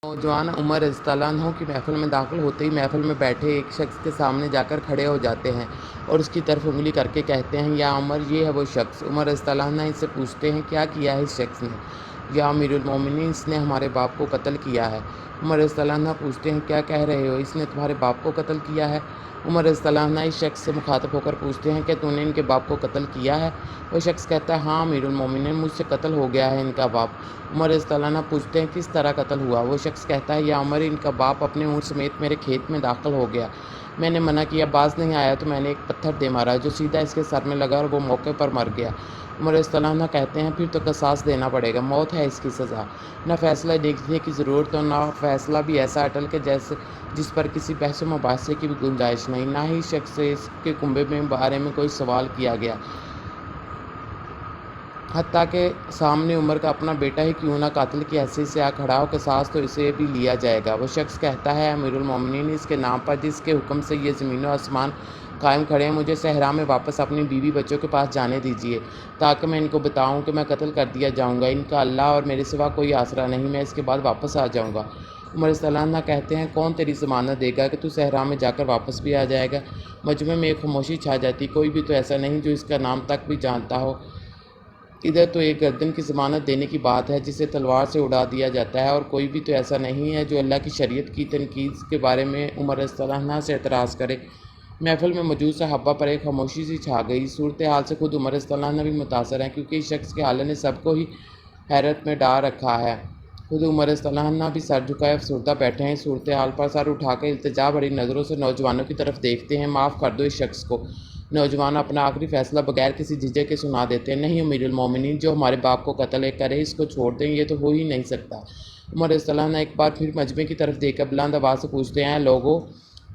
नौजवान उमर रज़ियल्लाहु अन्हु की महफ़िल में दाखिल होते ही महफ़िल में बैठे एक शख्स के सामने जाकर खड़े हो जाते हैं और उसकी तरफ उंगली करके कहते हैं, या उमर, ये है वो शख्स। उमर रज़ियल्लाहु अन्हु इससे पूछते हैं, क्या किया है इस शख्स ने? या अमीरुल मोमिनीन, इसने हमारे बाप को कत्ल किया है। उमर रज़ियल्लाहु अन्हु पूछते हैं, क्या कह रहे हो, इसने तुम्हारे बाप को कत्ल किया है? उमर रज़ियल्लाहु अन्हु इस शख्स से मुखातब होकर पूछते हैं, क्या तूने इनके बाप को कत्ल किया है? वो शख्स कहता है, हाँ अमीरुल मोमिनीन, मुझसे कत्ल हो गया है इनका बाप। उमर रज़ियल्लाहु अन्हु पूछते हैं, किस तरह कत्ल हुआ? वो शख्स कहता है, या उमर, इनका बाप अपने ऊँट समेत मेरे खेत में दाखिल हो गया। मैंने मना किया, बाज नहीं आया तो मैंने एक पत्थर दे मारा जो सीधा इसके सर में लगा और वो मौके पर मर गया। उमर रज़ियल्लाहु अन्हु कहते हैं, फिर तो क़सास देना पड़ेगा, मौत है इसकी सज़ा। न फ़ैसला देखने की ज़रूरत और न फ़ैसला भी ऐसा अटल के जैसे जिस पर किसी बहस व मुबाहसे की भी गुंजाइश नहीं। ना ही शख्स से इसके कुंबे में बारे में कोई सवाल किया गया, हत्ता के सामने उमर का अपना बेटा ही क्यों ना कातिल की हैसियत से आ खड़ा हो, क़सास तो इसे भी लिया जाएगा। वो शख्स कहता है, अमीरुल मोमिनीन, इसके नाम पर जिसके हुक्म से ये ज़मीन और आसमान कायम खड़े हैं, मुझे सहरा में वापस अपनी बीवी बच्चों के पास जाने दीजिए ताकि मैं इनको बताऊं कि मैं कत्ल कर दिया जाऊंगा। इनका अल्लाह और मेरे सिवा कोई आसरा नहीं, मैं इसके बाद वापस आ जाऊंगा। उमर रज़ियल्लाहु अन्हु कहते हैं, कौन तेरी ज़मानत देगा कि तू सहरा में जाकर वापस भी आ जाएगा? मजमे में एक खामोशी छा जाती, कोई भी तो ऐसा नहीं जो इसका नाम तक भी जानता हो। इधर तो एक गर्दन की ज़मानत देने की बात है जिसे तलवार से उड़ा दिया जाता है, और कोई भी तो ऐसा नहीं है जो अल्लाह की शरीयत की तनकीद के बारे में उमर रज़ियल्लाहु अन्हु से एतराज़ करे। महफ़िल में मौजूद सहाबा पर एक खामोशी सी छा गई। सूरत हाल से खुद उमर रज़ियल्लाहु अन्हु भी मुतासर हैं, क्योंकि इस शख्स के हालत ने सबको ही हैरत में डाल रखा है। खुद उमर रज़ियल्लाहु अन्हु भी सर झुकाए अफसरदा बैठे हैं। सूरत हाल पर सर उठाकर इल्तिजा भरी नज़रों से नौजवानों की तरफ देखते हैं। माफ़ कर दो इस शख्स को। नौजवान अपना आखिरी फ़ैसला बगैर किसी झिझक के सुना देते हैं, नहीं अमीरुल मोमिनीन, जो हमारे बाप को कत्ल करे इसको छोड़ दें, ये तो हो ही नहीं सकता। उमर रज़ियल्लाहु अन्हु एक बार फिर मजमे की तरफ देखकर बुलंद आवाज़ से पूछते हैं, लोगों,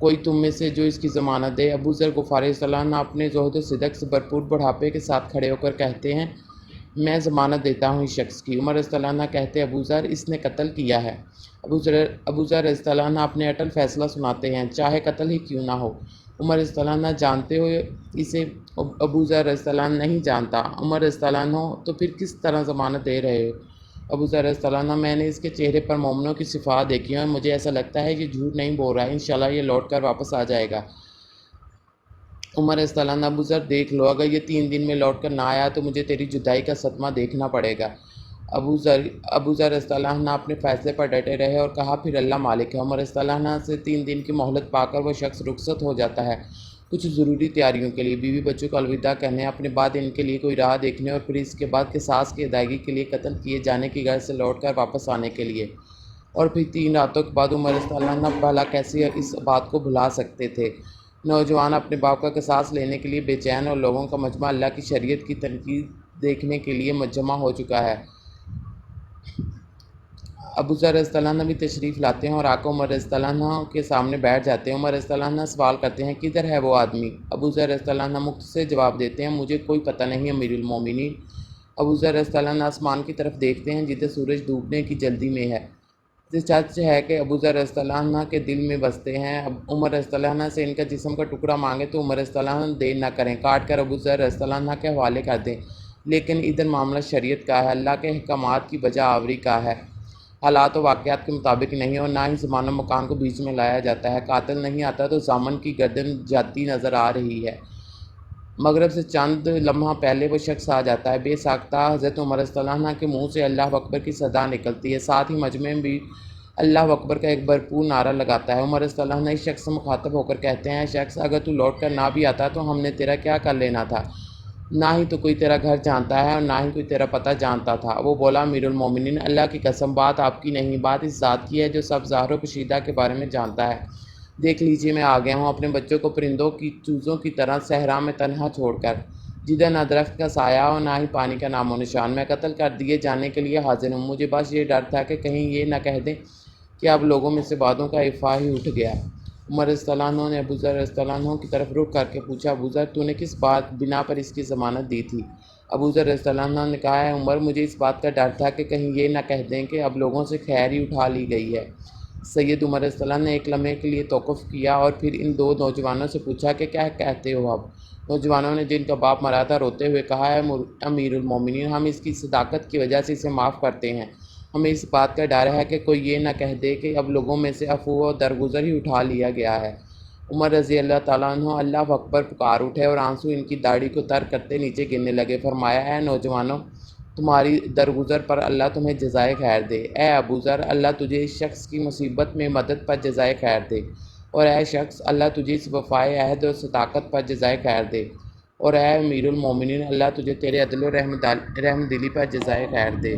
कोई तुम में से जो इसकी ज़मानत दे? अबू ज़र ग़िफ़ारी रज़ियल्लाहु अन्हु अपने ज़ुहद सिदक़ से भरपूर बुढ़ापे के साथ खड़े होकर कहते हैं, मैं ज़मानत देता हूँ इस शख्स की। उमर रज़ियल्लाहु अन्हु कहते हैं, अबू ज़र, इसने कत्ल किया है। अबू ज़र रज़ियल्लाहु अन्हु अपने अटल फ़ैसला सुनाते हैं, चाहे कत्ल ही क्यों ना हो। उमर रज़ियल्लाहु अन्हु जानते हो इसे? अबू ज़र रज़ियल्लाहु अन्हु नहीं जानता। उमर रज़ियल्लाहु अन्हु, तो फिर किस तरह ज़मानत दे रहे हो? अबू ज़र रज़ियल्लाहु अन्हु, मैंने इसके चेहरे पर मोमिनों की सिफ़ात देखी है और मुझे ऐसा लगता है कि झूठ नहीं बोल रहा है, इंशाअल्लाह ये लौट कर वापस आ जाएगा। उमर रज़ियल्लाहु अन्हु, अबू ज़र देख लो, अगर ये 3 दिन में लौट कर ना आया तो मुझे तेरी जुदाई का सदमा देखना पड़ेगा। अबू ज़र रज़ियल्लाहु अन्हु अपने फ़ैसले पर डटे रहे और कहा, फिर अल्लाह मालिक है। उमर रज़ियल्लाहु अन्हु से 3 दिन की मोहलत पाकर वह शख्स रुखसत हो जाता है, कुछ ज़रूरी तैयारियों के लिए, बीवी बच्चों को अलविदा कहने, अपने बाद इनके लिए कोई राह देखने और फिर इसके बाद क़िसास की अदायगी के लिए कत्ल किए जाने की गर्ज से लौट कर वापस आने के लिए। और फिर 3 रातों के बाद उमर रज़ियल्लाहु अन्हु भला कैसे इस बात को भुला सकते थे? नौजवान अपने बाप का क़िसास लेने के लिए बेचैन और लोगों का मजमा अल्लाह की शरीयत की तनकीद देखने के लिए जमा हो चुका है। अबू ज़र रज़ियल्लाहु अन्हु भी तशरीफ़ लाते हैं और आकर उमर रज़ियल्लाहु अन्हु के सामने बैठ जाते हैं। उमर रज़ियल्लाहु अन्हु सवाल करते हैं, किधर है वो आदमी? अबू ज़र रज़ियल्लाहु अन्हु मुख्तसर जवाब देते हैं, मुझे कोई पता नहीं अमीरुल मोमिनीन। अबू ज़र रज़ियल्लाहु अन्हु आसमान की तरफ देखते हैं जिधर सूरज डूबने की जल्दी में है। ये सच है कि अबू ज़र रज़ियल्लाहु अन्हु के दिल में बसते हैं। अब उमर रज़ियल्लाहु अन्हु से इनका जिस्म का टुकड़ा मांगे तो उमर रज़ियल्लाहु अन्हु देर न करें, काट कर अबू ज़र रज़ियल्लाहु अन्हु के हवाले कर दें। लेकिन इधर मामला शरीयत का है, अल्लाह के अहकामात की बजा आवरी का है। हालात व वाक़यात के मुताबिक नहीं और ना ही ज़मान व मकान को बीच में लाया जाता है। कातिल नहीं आता तो ज़ामन की गर्दन जाती नज़र आ रही है। मगरब से चंद लम्हा पहले वो शख्स आ जाता है। बेसाख्ता हज़रत उमर रज़ियल्लाहु अन्हु के मुँह से अल्लाह अकबर की सदा निकलती है, साथ ही मजमे में भी अल्लाह अकबर का एक भरपूर नारा लगाता है। उमर रज़ियल्लाहु अन्हु इस शख्स से मुखातब होकर कहते हैं, शख्स, अगर तू लौट कर ना भी आता तो हमने तेरा क्या कर लेना था? ना ही तो कोई तेरा घर जानता है और ना ही कोई तेरा पता जानता था। वो बोला, अमीरुल मोमिनीन, अल्लाह की कसम, बात आपकी नहीं, बात इस ज़ात की है जो सब ज़ाहिर व पोशीदा के बारे में जानता है। देख लीजिए, मैं आ गया हूँ अपने बच्चों को परिंदों की चूज़ों की तरह सहरा में तन्हा छोड़कर, जिधर ना दरख्त का साया और ना ही पानी का नामो निशान। मैं कत्ल कर दिए जाने के लिए हाजिर हूँ। मुझे बस ये डर था कि कहीं ये ना कह दें कि अब लोगों में से बातों का इफ़ा ही उठ गया। उमर रज़ियल्लाहु अन्हु ने अबू ज़र रज़ियल्लाहु अन्हु की तरफ रुख करके पूछा, अबू ज़र, तूने किस बिना पर इसकी ज़मानत दी थी? अबू ज़र रज़ियल्लाहु अन्हु ने कहा, है उमर, मुझे इस बात का डर था कि कहीं ये ना कह दें कि अब लोगों से खैर ही उठा ली गई है। सैयद उमर रज़ियल्लाहु अन्हु ने एक लम्हे के लिए तौक़ुफ़ किया और फिर इन 2 नौजवानों से पूछा कि क्या कहते हो अब? नौजवानों ने, जिनका बाप मरा था, रोते हुए कहा, है अमीरुल मोमिनीन, हम इसकी सदाकत की वजह से इसे माफ़ करते हैं। ہمیں اس بات کا ڈر ہے کہ کوئی یہ نہ کہہ دے کہ اب لوگوں میں سے عفو و درگزر ہی اٹھا لیا گیا ہے۔ عمر رضی اللہ تعالیٰ عنہ اللہ اکبر پکار اٹھے اور آنسو ان کی داڑھی کو تر کرتے نیچے گرنے لگے۔ فرمایا، اے نوجوانوں، تمہاری درگزر پر اللہ تمہیں جزائے خیر دے۔ اے ابو ذر، اللہ تجھے اس شخص کی مصیبت میں مدد پر جزائے خیر دے، اور اے شخص، اللہ تجھے اس وفائے عہد اور صداقت پر جزائے خیر دے، اور اے امیر المومنین، اللہ تجھے تیرے عدل و رحم دلی پر جزائے خیر دے۔